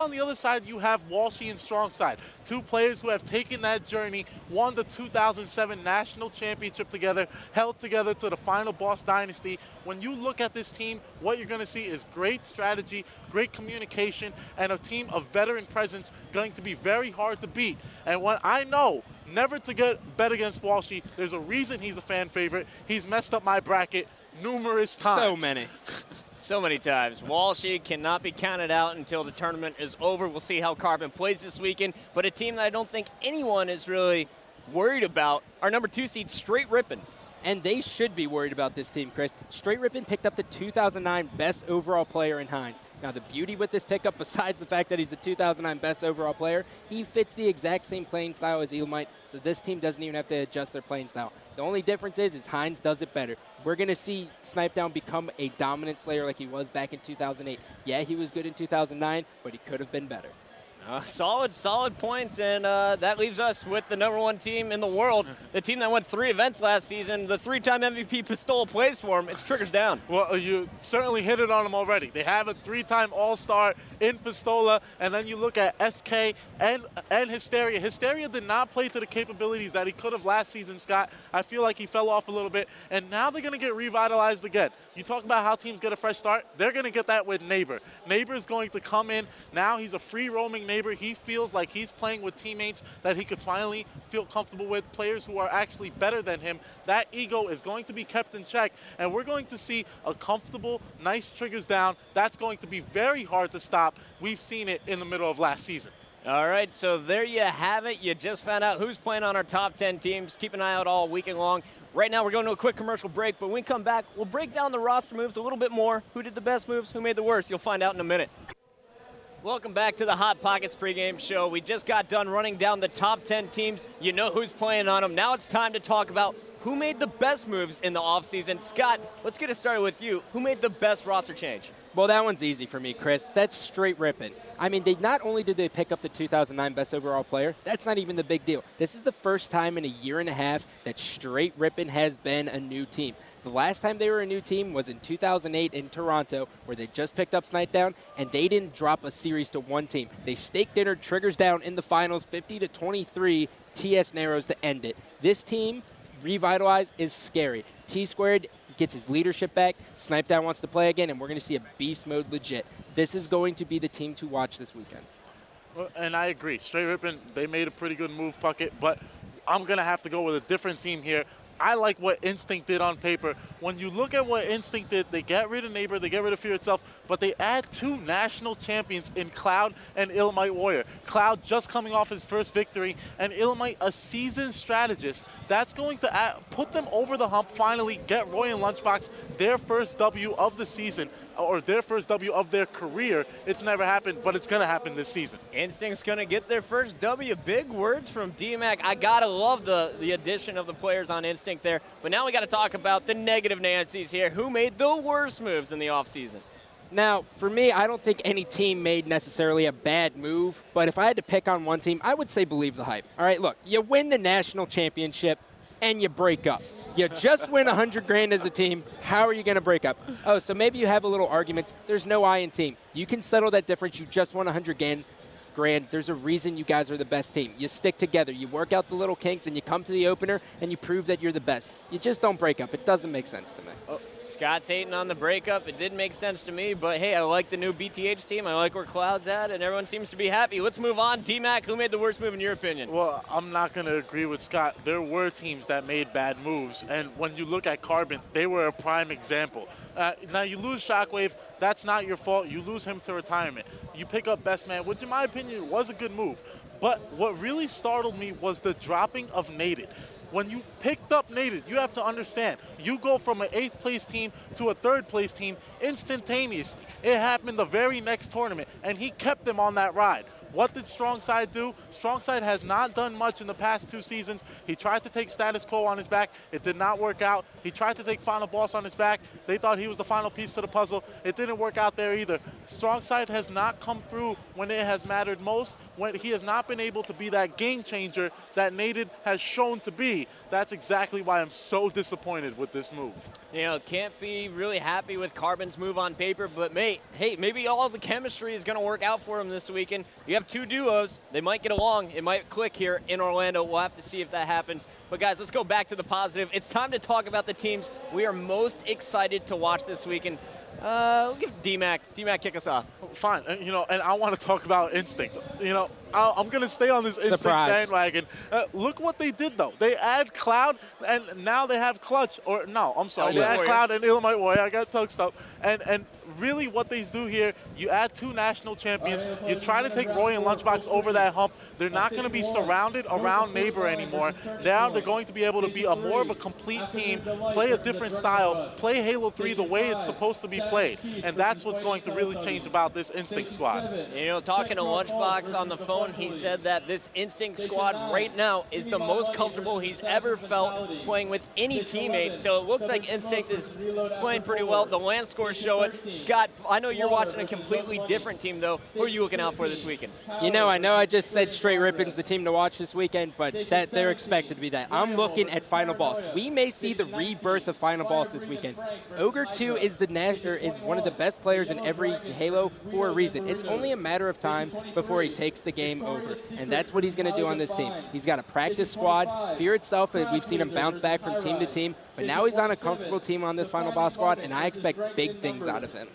On the other side, you have Walshy and Strongside, two players who have taken that journey, won the 2007 National Championship together, held together to the final Boss Dynasty. When you look at this team, what you're going to see is great strategy, great communication, and a team of veteran presence going to be very hard to beat. And what I know, never to bet against Walshy. There's a reason he's a fan favorite. He's messed up my bracket numerous times. So many. So many times. Walshy cannot be counted out until the tournament is over. We'll see how Carbon plays this weekend. But a team that I don't think anyone is really worried about, our number 2 seed, Straight Rippin. And they should be worried about this team, Chris. Straight Rippin picked up the 2009 best overall player in Hines. Now, the beauty with this pickup, besides the fact that he's the 2009 best overall player, he fits the exact same playing style as Elamite, so this team doesn't even have to adjust their playing style. The only difference is Hines does it better. We're going to see Snipedown become a dominant slayer like he was back in 2008. Yeah, he was good in 2009, but he could have been better. Solid points, and that leaves us with the number 1 team in the world, the team that won 3 events last season. The 3-time MVP Pistola plays for him. It's Triggers Down. Well, you certainly hit it on them already. They have a 3-time All-Star in Pistola, and then you look at SK and Hysteria. Hysteria did not play to the capabilities that he could have last season, Scott. I feel like he fell off a little bit, and now they're going to get revitalized again. You talk about how teams get a fresh start. They're going to get that with Neighbor. Neighbor's going to come in. Now he's a free-roaming Neighbor. He feels like he's playing with teammates that he could finally feel comfortable with, players who are actually better than him. That ego is going to be kept in check, and we're going to see a comfortable, nice Triggers Down. That's going to be very hard to stop. We've seen it in the middle of last season. All right, so there you have it. You just found out who's playing on our top 10 teams. Keep an eye out all weekend long. Right now, we're going to a quick commercial break, but when we come back, we'll break down the roster moves a little bit more. Who did the best moves? Who made the worst? You'll find out in a minute. Welcome back to the Hot Pockets pregame show. We just got done running down the top 10 teams. You know who's playing on them. Now it's time to talk about who made the best moves in the offseason. Scott, let's get it started with you. Who made the best roster change? Well, that one's easy for me, Chris. That's Straight Rippin. I mean, they not only did they pick up the 2009 best overall player, that's not even the big deal. This is the first time in a year and a half that Straight Rippin has been a new team. The last time they were a new team was in 2008 in Toronto, where they just picked up Snipedown, and they didn't drop a series to one team. They staked dinner Triggers Down in the finals, 50-23 TS Narrows to end it. This team, revitalized, is scary. Tsquared gets his leadership back. Snipedown wants to play again, and we're going to see a beast mode legit. This is going to be the team to watch this weekend. Well, and I agree. Straight Rippin, they made a pretty good move, Puckett, but I'm going to have to go with a different team here. I like what Instinct did on paper. When you look at what Instinct did, they get rid of Neighbor, they get rid of Fear itself, but they add 2 national champions in Cloud and Elamite Warrior. Cloud just coming off his first victory, and Elamite a seasoned strategist. That's going to put them over the hump, finally get Roy and Lunchbox their first W of the season, or their first W of their career. It's never happened, but it's going to happen this season. Instinct's going to get their first W. Big words from D-Mac. I got to love the addition of the players on Instinct there. But now we got to talk about the negative Nancy's here. Who made the worst moves in the offseason? Now, for me, I don't think any team made necessarily a bad move, but if I had to pick on one team, I would say believe the hype. All right, look, you win the national championship and you break up. You just win 100 grand as a team. How are you going to break up? Oh, so maybe you have a little argument. There's no I in team. You can settle that difference. You just won 100 grand. There's a reason you guys are the best team. You stick together. You work out the little kinks, and you come to the opener, and you prove that you're the best. You just don't break up. It doesn't make sense to me. Oh, Scott's hating on the breakup. It didn't make sense to me, but hey, I like the new BTH team. I like where Cloud's at, and everyone seems to be happy. Let's move on. D-Mac, who made the worst move in your opinion? Well, I'm not going to agree with Scott. There were teams that made bad moves, and when you look at Carbon, they were a prime example. Now, you lose Shockwave. That's not your fault. You lose him to retirement. You pick up Best Man, which in my opinion was a good move. But what really startled me was the dropping of Naded. When you picked up Naded, you have to understand, you go from an 8th place team to a 3rd place team instantaneously. It happened the very next tournament, and he kept them on that ride. What did Strongside do? Strongside has not done much in the past 2 seasons. He tried to take Status Quo on his back. It did not work out. He tried to take Final Boss on his back. They thought he was the final piece to the puzzle. It didn't work out there either. Strongside has not come through when it has mattered most, when he has not been able to be that game changer that Naded has shown to be. That's exactly why I'm so disappointed with this move. You know, can't be really happy with Carbon's move on paper, but mate, hey, maybe all the chemistry is going to work out for him this weekend. You have 2 duos. They might get along. It might click here in Orlando. We'll have to see if that happens. But guys, let's go back to the positive. It's time to talk about the teams we are most excited to watch this weekend. We'll give D-Mac kick us off. Fine, you know, and I want to talk about Instinct. You know, I'm going to stay on this Instinct bandwagon. Look what they did, though. They add Cloud, and now they have Clutch. Or, no, I'm sorry. They add Cloud and Illimite Warrior. I got tucked up. And really what they do here, you add 2 national champions. You try to take Roy and Lunchbox over that hump. They're not going to be surrounded around Neighbor anymore. Now they're going to be able to be more of a complete team, play a different style, play Halo 3 the way it's supposed to be played. And that's what's going to really change about this Instinct squad. You know, talking to Lunchbox on the phone, he said that this Instinct squad right now is the most comfortable he's ever felt playing with any teammate. So it looks like Instinct is playing pretty well. The land scores show it. Scott, I know you're watching a completely different team, though. Who are you looking out for this weekend? You know I just said Straight Rippin's the team to watch this weekend, but that they're expected to be that. I'm looking at Final Boss. We may see the rebirth of Final Boss this weekend. Ogre 2 is one of the best players in every Halo for a reason. It's only a matter of time before he takes the game over, and that's what he's going to do on this team. He's got a practice squad. Fear itself, we've seen him bounce back from team to team, but now he's on a comfortable team on this Final Boss squad, and I expect big things out of him.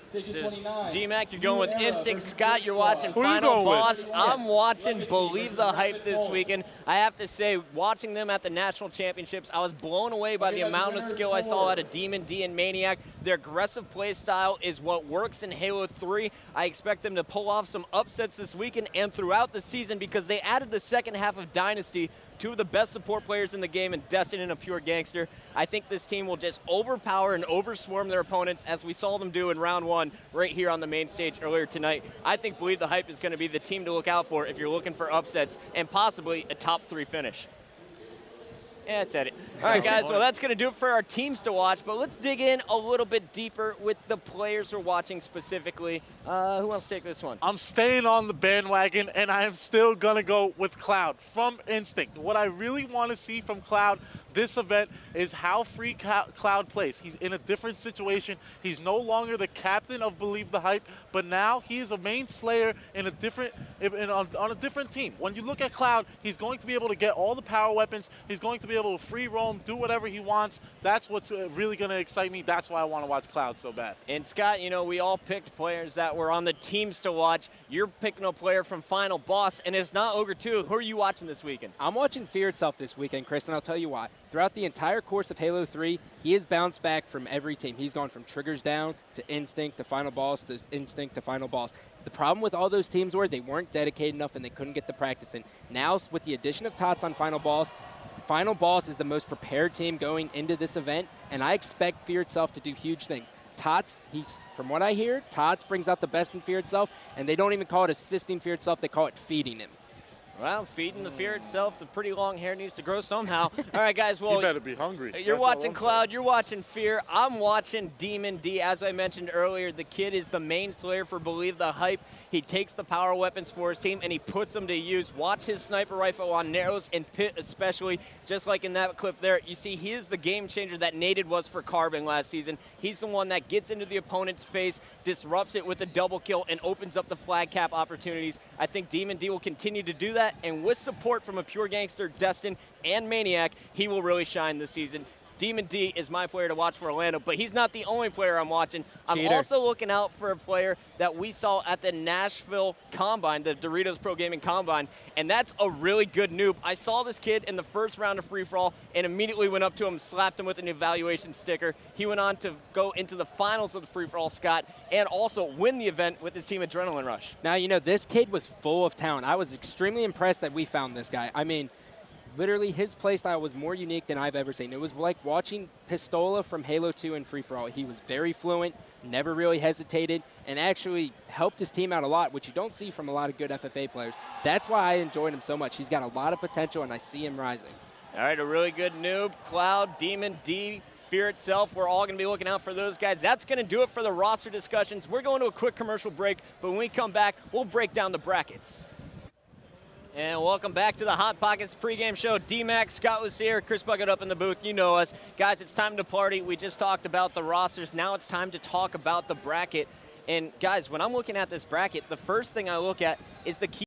D-Mac, you're going with Instinct. Scott, you're watching Final Boss. I'm watching Believe the Hype this weekend. I have to say, watching them at the National Championships, I was blown away by the amount of skill I saw out of Demon D and Maniac. Their aggressive play style is what works in Halo 3. I expect them to pull off some upsets this weekend and throughout the season because they added the second half of Dynasty, 2 of the best support players in the game, and Destin and a pure gangster. I think this team will just overpower and overswarm their opponents as we saw them do in round 1 right here on the main stage earlier tonight. I think Believe the Hype is going to be the team to look out for if you're looking for upsets and possibly a top 3 finish. Yeah, I said it. All right, guys, well, that's going to do it for our teams to watch, but let's dig in a little bit deeper with the players we're watching specifically. Who wants to take this one? I'm staying on the bandwagon, and I am still going to go with Cloud from Instinct. What I really want to see from Cloud this event is how free Cloud plays. He's in a different situation. He's no longer the captain of Believe the Hype, but now he is a main slayer in a different, on a different team. When you look at Cloud, he's going to be able to get all the power weapons. He's going to be able to free roam, do whatever he wants. That's what's really going to excite me. That's why I want to watch Cloud so bad. And Scott, you know, we all picked players that were on the teams to watch. You're picking a player from Final Boss, and it's not Ogre 2. Who are you watching this weekend? I'm watching Fear itself this weekend, Chris, and I'll tell you why. Throughout the entire course of Halo 3, he has bounced back from every team. He's gone from Triggers down to Instinct to Final Boss to Instinct to Final Boss. The problem with all those teams were they weren't dedicated enough and they couldn't get the practice in. Now, with the addition of Tots on Final Boss is the most prepared team going into this event, and I expect Fear itself to do huge things. Tots, from what I hear, Tots brings out the best in Fear itself, and they don't even call it assisting Fear itself, they call it feeding him. Well, feeding the Fear itself, the pretty long hair needs to grow somehow. All right, guys, well, you better be hungry. You're watching Cloud, you're watching Fear. I'm watching Demon D. As I mentioned earlier, the kid is the main slayer for Believe the Hype. He takes the power weapons for his team, and he puts them to use. Watch his sniper rifle on Narrows and Pit especially, just like in that clip there. You see, he is the game changer that Naded was for Carbon last season. He's the one that gets into the opponent's face, disrupts it with a double kill, and opens up the flag cap opportunities. I think Demon D will continue to do that, and with support from a pure gangster, Destin, and Maniac, he will really shine this season. Demon D is my player to watch for Orlando, but he's not the only player I'm watching. I'm also looking out for a player that we saw at the Nashville Combine, the Doritos Pro Gaming Combine, and that's a really good noob. I saw this kid in the first round of free-for-all and immediately went up to him, slapped him with an evaluation sticker. He went on to go into the finals of the free-for-all, Scott, and also win the event with his team Adrenaline Rush. Now, you know, this kid was full of talent. I was extremely impressed that we found this guy. I mean, literally, his playstyle was more unique than I've ever seen. It was like watching Pistola from Halo 2 and Free For All. He was very fluent, never really hesitated, and actually helped his team out a lot, which you don't see from a lot of good FFA players. That's why I enjoyed him so much. He's got a lot of potential, and I see him rising. All right, a really good noob, Cloud, Demon, D, Fear itself. We're all going to be looking out for those guys. That's going to do it for the roster discussions. We're going to a quick commercial break, but when we come back, we'll break down the brackets. And welcome back to the Hot Pockets pregame show. D-Mac, Scott was here, Chris Bucket up in the booth. You know us. Guys, it's time to party. We just talked about the rosters. Now it's time to talk about the bracket. And guys, when I'm looking at this bracket, the first thing I look at is the key.